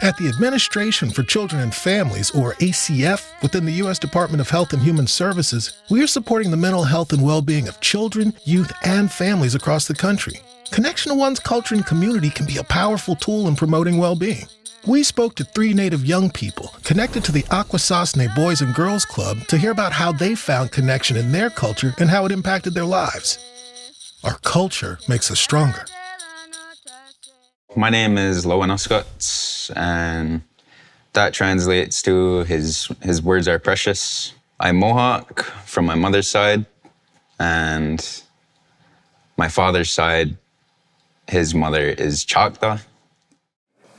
At the Administration for Children and Families, or ACF, within the U.S. Department of Health and Human Services, we are supporting the mental health and well-being of children, youth, and families across the country. Connection to one's culture and community can be a powerful tool in promoting well-being. We spoke to 3 Native young people connected to the Akwesasne Boys and Girls Club to hear about how they found connection in their culture and how it impacted their lives. Our culture makes us stronger. My name is Lowen, and that translates to his words are precious. I'm Mohawk from my mother's side, and my father's side, his mother is Choctaw.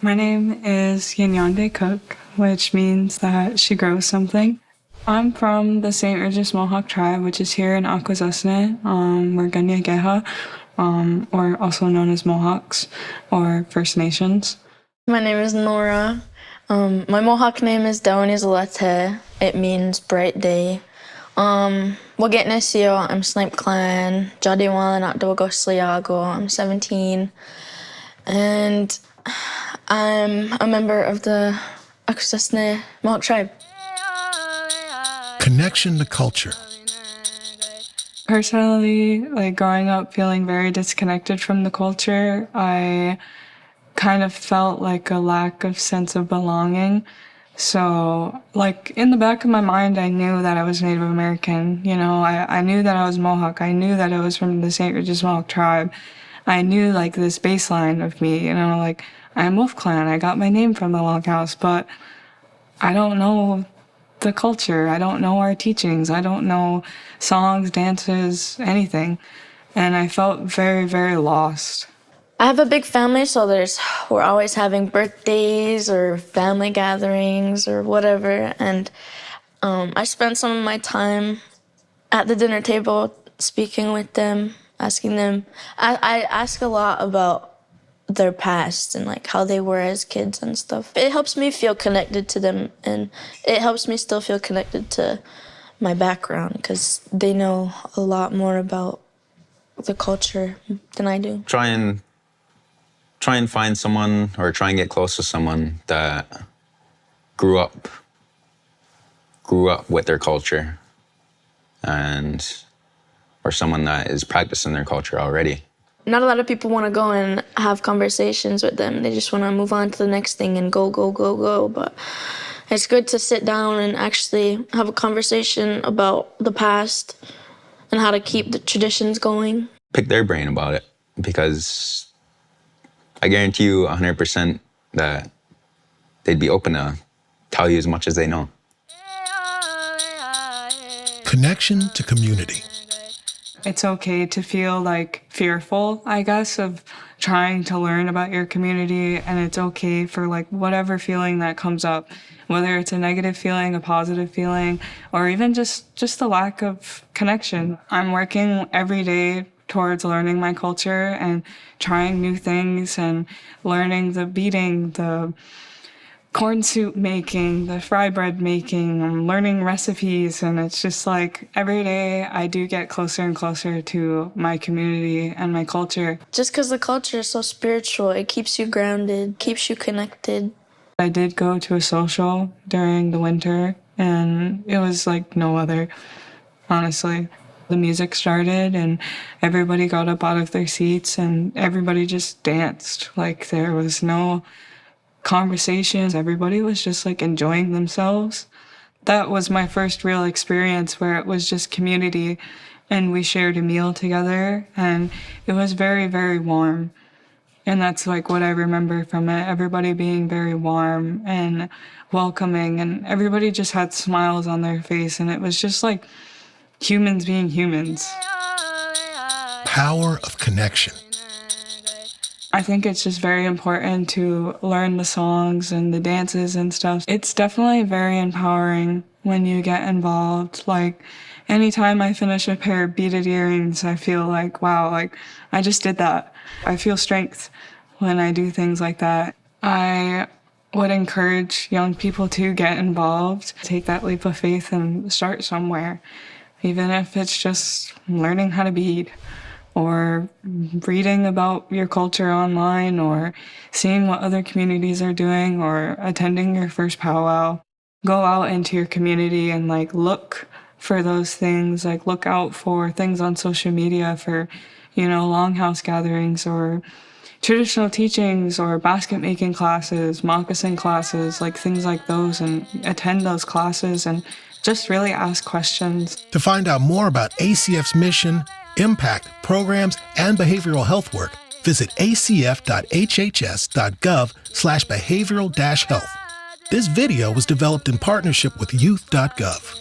My name is Yanyande Cook, which means that she grows something. I'm from the St. Regis Mohawk tribe, which is here in Akwesasne. We're Ganyageha, or also known as Mohawks, or First Nations. My name is Nora. My Mohawk name is Dawanizalete. It means bright day. Wagetnesio, I'm Snipe Clan. Jadiwala Nakdawagosliago, I'm 17. And I'm a member of the Akwesasne Mohawk tribe. Connection to culture. Personally, growing up feeling very disconnected from the culture, I kind of felt like a lack of sense of belonging. So, in the back of my mind, I knew that I was Native American. I knew that I was Mohawk. I knew that I was from the St. Regis Mohawk tribe. I knew, this baseline of me, I'm Wolf Clan. I got my name from the Longhouse, but I don't know the culture. I don't know our teachings. I don't know songs, dances, anything. And I felt very, very lost. I have a big family, so we're always having birthdays or family gatherings or whatever. And I spent some of my time at the dinner table speaking with them, asking them. I ask a lot about their past and how they were as kids and stuff. It helps me feel connected to them, and it helps me still feel connected to my background because they know a lot more about the culture than I do. Try and find someone, or try and get close to someone that grew up with their culture, or someone that is practicing their culture already. Not a lot of people want to go and have conversations with them. They just want to move on to the next thing and go, go, go, go. But it's good to sit down and actually have a conversation about the past and how to keep the traditions going. Pick their brain about it, because I guarantee you 100% that they'd be open to tell you as much as they know. Connection to community. It's okay to feel fearful, I guess, of trying to learn about your community, and it's okay for whatever feeling that comes up, whether it's a negative feeling, a positive feeling, or even just the lack of connection. I'm working every day towards learning my culture and trying new things and learning the beading, the corn soup making, the fry bread making. I'm learning recipes, and it's just every day I do get closer and closer to my community and my culture. Just because the culture is so spiritual, it keeps you grounded, keeps you connected. I did go to a social during the winter, and it was like no other, honestly. The music started and everybody got up out of their seats and everybody just danced. There was no conversations. Everybody was just enjoying themselves. That was my first real experience where it was just community, and we shared a meal together, and it was very, very warm. And that's what I remember from it. Everybody being very warm and welcoming, and everybody just had smiles on their face, and it was just humans being humans. Power of connection. I think it's just very important to learn the songs and the dances and stuff. It's definitely very empowering when you get involved. Anytime I finish a pair of beaded earrings, I feel wow, I just did that. I feel strength when I do things like that. I would encourage young people to get involved, take that leap of faith and start somewhere, even if it's just learning how to bead or reading about your culture online, or seeing what other communities are doing, or attending your first powwow. Go out into your community and like look for those things, like look out for things on social media for, longhouse gatherings or traditional teachings or basket making classes, moccasin classes, like things like those, and attend those classes and just really ask questions. To find out more about ACF's mission, impact, programs, and behavioral health work, visit acf.hhs.gov/behavioral-health. This video was developed in partnership with youth.gov.